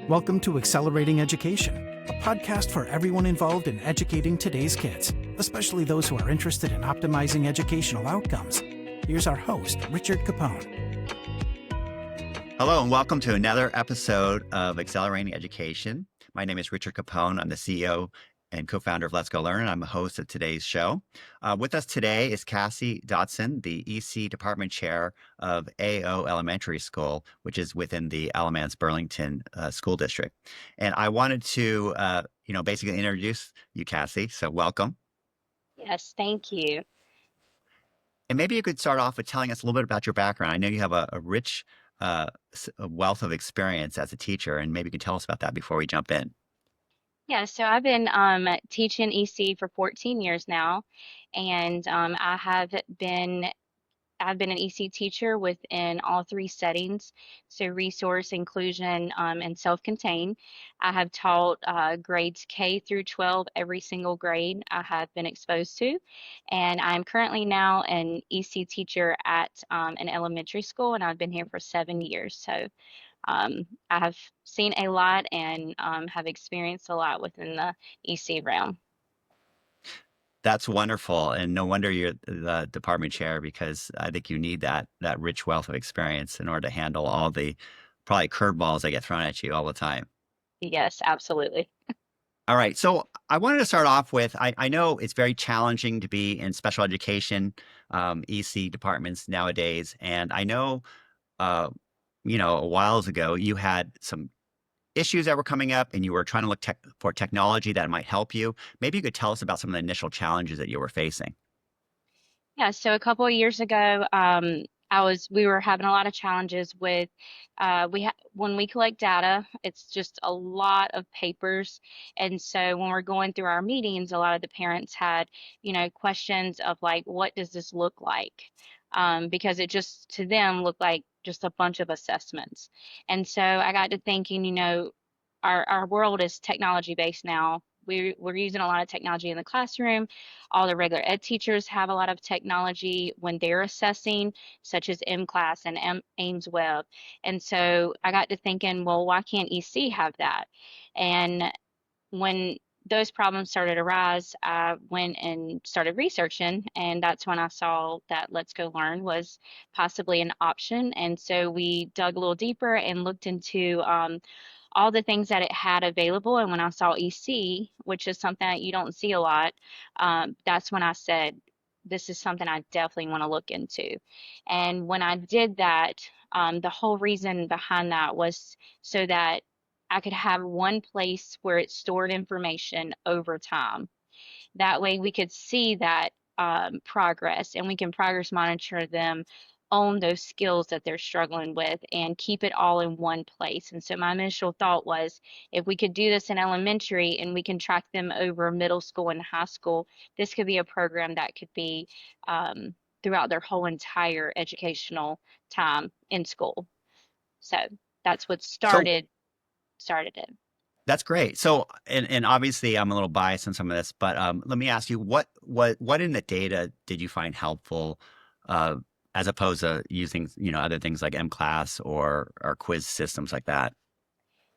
Welcome to Accelerating Education, a podcast for everyone involved in educating today's kids, especially those who are interested in optimizing educational outcomes. Here's our host, Richard Capone. Hello, and welcome to another episode of Accelerating Education. My name is Richard Capone. I'm the CEO and co-founder of Let's Go Learn, and I'm the host of today's show. With us today is Cassie Dodson, the EC Department Chair of AO Elementary School, which is within the Alamance-Burlington School District. And I wanted to, basically introduce you, Cassie. So welcome. Yes, thank you. And maybe you could start off with telling us a little bit about your background. I know you have a rich a wealth of experience as a teacher, and maybe you can tell us about that before we jump in. Yeah, so I've been teaching EC for 14 years now, and I've been an EC teacher within all three settings, so resource, inclusion, and self-contained. I have taught grades K through 12, every single grade I have been exposed to, and I'm currently now an EC teacher at an elementary school, and I've been here for 7 years. So I have seen a lot and have experienced a lot within the EC realm. That's wonderful, and no wonder you're the department chair, because I think you need that rich wealth of experience in order to handle all the probably curveballs that get thrown at you all the time. Yes, absolutely. All right, so I wanted to start off with, I know it's very challenging to be in special education EC departments nowadays, and I know a while ago you had some issues that were coming up and you were trying to look for technology that might help you. Maybe you could tell us about some of the initial challenges that you were facing. Yeah, so a couple of years ago, we were having a lot of challenges with when we collect data, it's just a lot of papers. And so when we're going through our meetings, a lot of the parents had, questions of like, what does this look like? Because it just to them looked like just a bunch of assessments. And so I got to thinking, our world is technology based now. We're using a lot of technology in the classroom. All the regular ed teachers have a lot of technology when they're assessing, such as MClass and Ames Web. And so I got to thinking, well, why can't EC have that? And when those problems started to arise, I went and started researching, and that's when I saw that Let's Go Learn was possibly an option. And so we dug a little deeper and looked into all the things that it had available. And when I saw EC, which is something that you don't see a lot, that's when I said, this is something I definitely want to look into. And when I did that, the whole reason behind that was so that I could have one place where it stored information over time. That way we could see that progress, and we can progress monitor them on those skills that they're struggling with and keep it all in one place. And so my initial thought was, if we could do this in elementary and we can track them over middle school and high school, this could be a program that could be throughout their whole entire educational time in school. So that's what started it. That's great. So, and obviously I'm a little biased on some of this, but let me ask you, what in the data did you find helpful, as opposed to using, other things like MClass or quiz systems like that?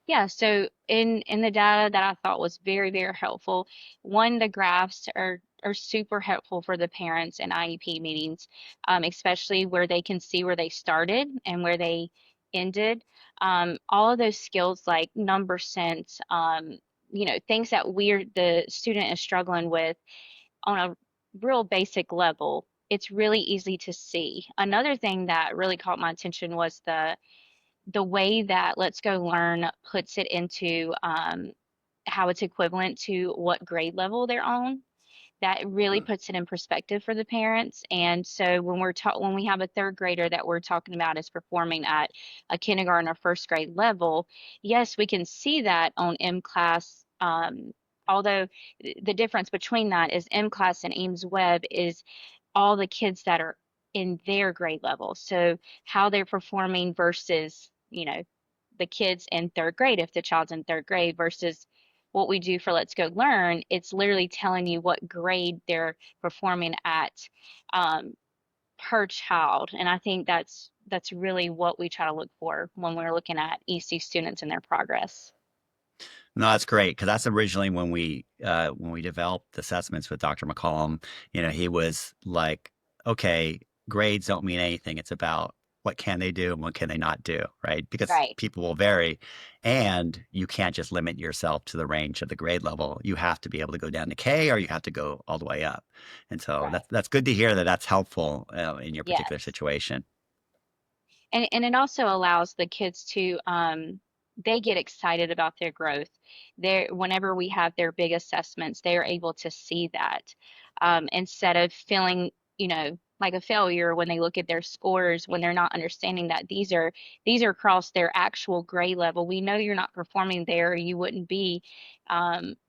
Yeah, so in the data that I thought was very, very helpful, one, the graphs are super helpful for the parents in IEP meetings, especially where they can see where they started and where they ended. All of those skills like number sense, things that the student is struggling with on a real basic level, it's really easy to see. Another thing that really caught my attention was the way that Let's Go Learn puts it into how it's equivalent to what grade level they're on. That really puts it in perspective for the parents. And so when we have a third grader that we're talking about is performing at a kindergarten or first grade level, yes, we can see that on MClass. Although the difference between that is MClass and Ames Web is all the kids that are in their grade level. So how they're performing versus, the kids in third grade, if the child's in third grade, versus what we do for Let's Go Learn, it's literally telling you what grade they're performing at per child. And I think that's really what we try to look for when we're looking at EC students and their progress. No, that's great because that's originally when we developed assessments with Dr. McCollum. He was like, okay, grades don't mean anything. It's about what can they do and what can they not do, right? Because Right, people will vary, and you can't just limit yourself to the range of the grade level. You have to be able to go down to K, or you have to go all the way up. And so right. that's good to hear that that's helpful in your particular Yes. situation. And it also allows the kids to they get excited about their growth. Whenever we have their big assessments, they are able to see that instead of feeling, like a failure when they look at their scores when they're not understanding that these are across their actual grade level. We know you're not performing there, or you wouldn't be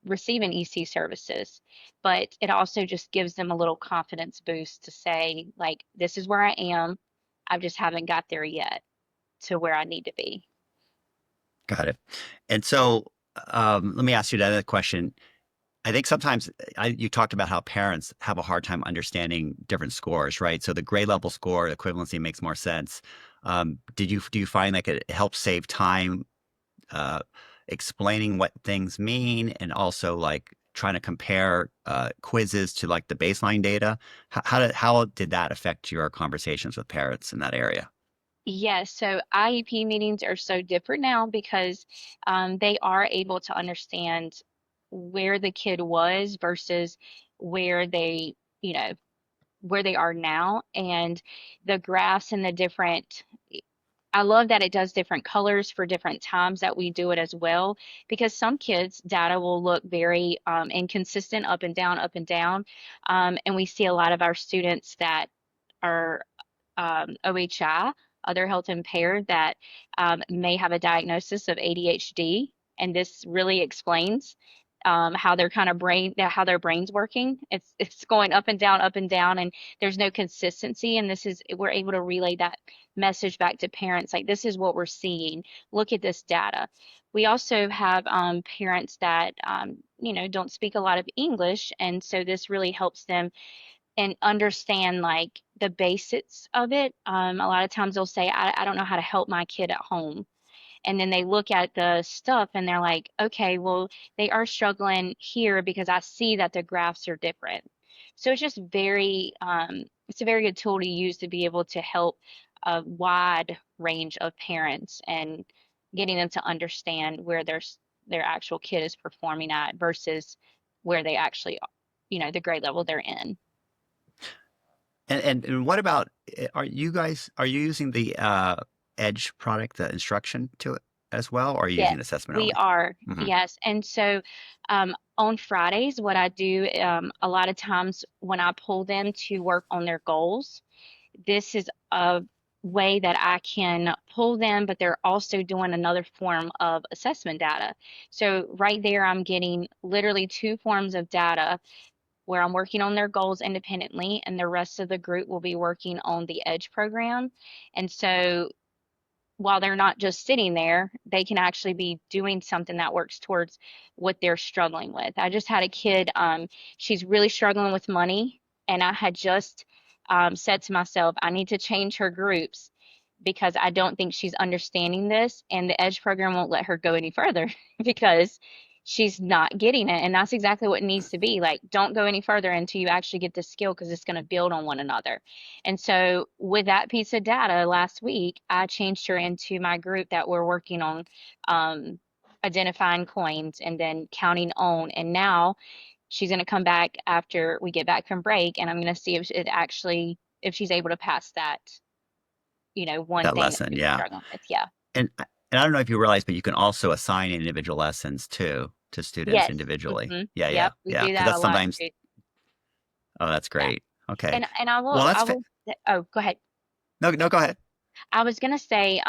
receiving EC services. But it also just gives them a little confidence boost to say, like, this is where I am. I just haven't got there yet to where I need to be. Got it. And so let me ask you another question. I think sometimes you talked about how parents have a hard time understanding different scores, right? So the grade level score equivalency makes more sense. Do you find like it helps save time uh, explaining what things mean, and also like trying to compare quizzes to like the baseline data? How did that affect your conversations with parents in that area? Yes, so IEP meetings are so different now because they are able to understand where the kid was versus where they, you know, where they are now, and the graphs and the different. I love that it does different colors for different times that we do it as well, because some kids' data will look very inconsistent, up and down. And we see a lot of our students that are OHI, other health impaired, that may have a diagnosis of ADHD, and this really explains how their kind of how their brain's working. It's going up and down, and there's no consistency. And this is we're able to relay that message back to parents, like this is what we're seeing. Look at this data. We also have parents that don't speak a lot of English, and so this really helps them and understand like the basics of it. A lot of times they'll say, I don't know how to help my kid at home. And then they look at the stuff and they're like, okay, well, they are struggling here because I see that the graphs are different. So it's just it's a very good tool to use to be able to help a wide range of parents and getting them to understand where their actual kid is performing at versus where they actually, the grade level they're in. And what about are you using the Edge product, the instruction to it as well, or are you Yes, using assessment we only? are. Hmm. Yes. And so on Fridays, what I do a lot of times when I pull them to work on their goals, this is a way that I can pull them, but they're also doing another form of assessment data. So right there, I'm getting literally two forms of data where I'm working on their goals independently, and the rest of the group will be working on the EDGE program. And so while they're not just sitting there, they can actually be doing something that works towards what they're struggling with. I just had a kid, she's really struggling with money, and I had just said to myself, I need to change her groups because I don't think she's understanding this, and the EDGE program won't let her go any further because she's not getting it. And that's exactly what it needs to be. Like, don't go any further until you actually get the skill because it's going to build on one another. And so, with that piece of data last week, I changed her into my group that we're working on um, identifying coins and then counting on. And now she's going to come back after we get back from break, and I'm going to see if she's able to pass that, one That thing that lesson, she's yeah. struggling with. Yeah. And I don't know if you realize, but you can also assign individual lessons too to students Yes. individually. Hmm. Yeah, yeah, Yep. We yeah. do Because that that's a lot sometimes. too. Oh, that's Yeah. great. Okay. And I Well, will oh, go ahead. no, no. Go ahead. I was gonna say,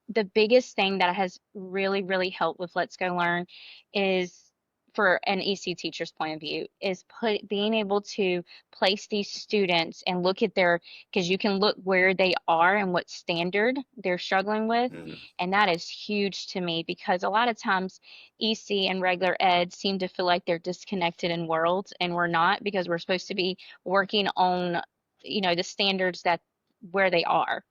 the biggest thing that has really, really helped with Let's Go Learn is, for an EC teacher's point of view, is being able to place these students and look at because you can look where they are and what standard they're struggling with. Mhm. And that is huge to me because a lot of times EC and regular ed seem to feel like they're disconnected in worlds, and we're not, because we're supposed to be working on, the standards that where they are.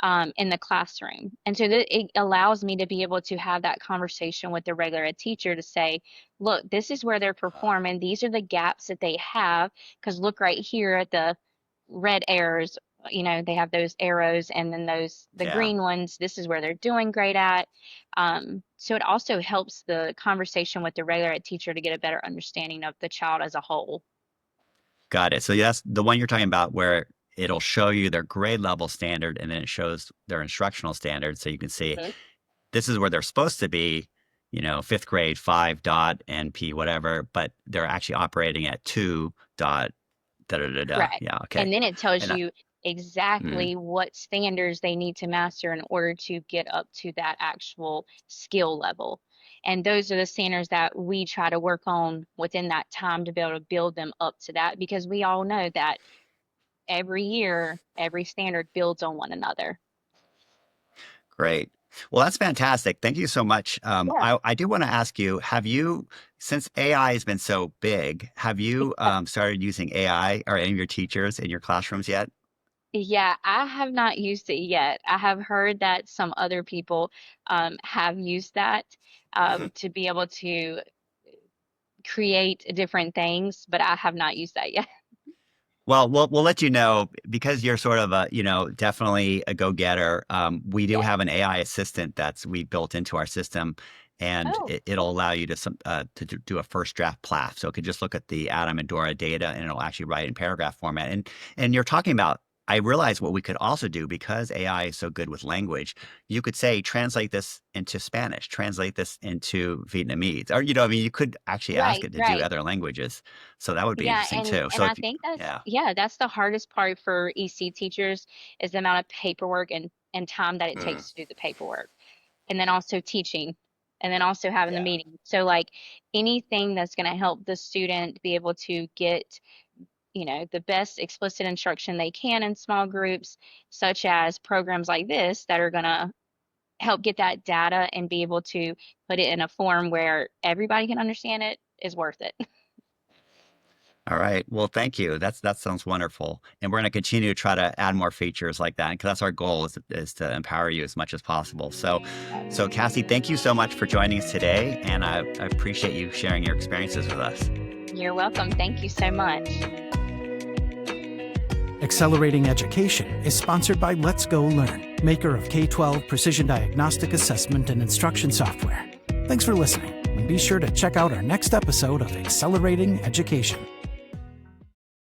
in the classroom. And so that it allows me to be able to have that conversation with the regular ed teacher to say, look, this is where they're performing. These are the gaps that they have. Because look right here at the red arrows, they have those arrows, and then the Yeah. green ones, this is where they're doing great at. So it also helps the conversation with the regular ed teacher to get a better understanding of the child as a whole. Got it. So that's the one you're talking about where it'll show you their grade level standard and then it shows their instructional standard. So you can see Mhm. this is where they're supposed to be, fifth grade, 5 dot NP, whatever, but they're actually operating at 2 dot da da da da. Correct. Yeah. Okay. And then it tells And you mm, exactly what standards they need to master in order to get up to that actual skill level. And those are the standards that we try to work on within that time to be able to build them up to that, because we all know that every year, every standard builds on one another. great. Well, that's fantastic. Thank you so much. Yeah. I do want to ask you, since AI has been so big, have you started using AI or any of your teachers in your classrooms yet? Yeah, I have not used it yet. I have heard that some other people have used that to be able to create different things, but I have not used that yet. Well, we'll let you know because you're sort of definitely a go-getter. We do Yeah. have an AI assistant we built into our system, and Oh, it'll allow you to do a first draft PLAF. So it could just look at the Adam and Dora data, and it'll actually write in paragraph format. And you're talking about. I realize what we could also do because AI is so good with language. You could say, translate this into Spanish, translate this into Vietnamese, or I mean, you could actually ask right, it to do right. other languages. So that would be Yeah, interesting and too. and So I if think that's yeah. yeah, that's the hardest part for EC teachers is the amount of paperwork and time that it Mm, takes to do the paperwork. And then also teaching, and then also having the yeah. meeting. So like anything that's going to help the student be able to get, the best explicit instruction they can in small groups, such as programs like this that are going to help get that data and be able to put it in a form where everybody can understand it, is worth it. All right. Well, thank you. That sounds wonderful. And we're going to continue to try to add more features like that because that's our goal is to empower you as much as possible. So Cassie, thank you so much for joining us today. And I appreciate you sharing your experiences with us. You're welcome. Thank you so much. Accelerating Education is sponsored by Let's Go Learn, maker of K-12 precision diagnostic assessment and instruction software. Thanks for listening, and be sure to check out our next episode of Accelerating Education.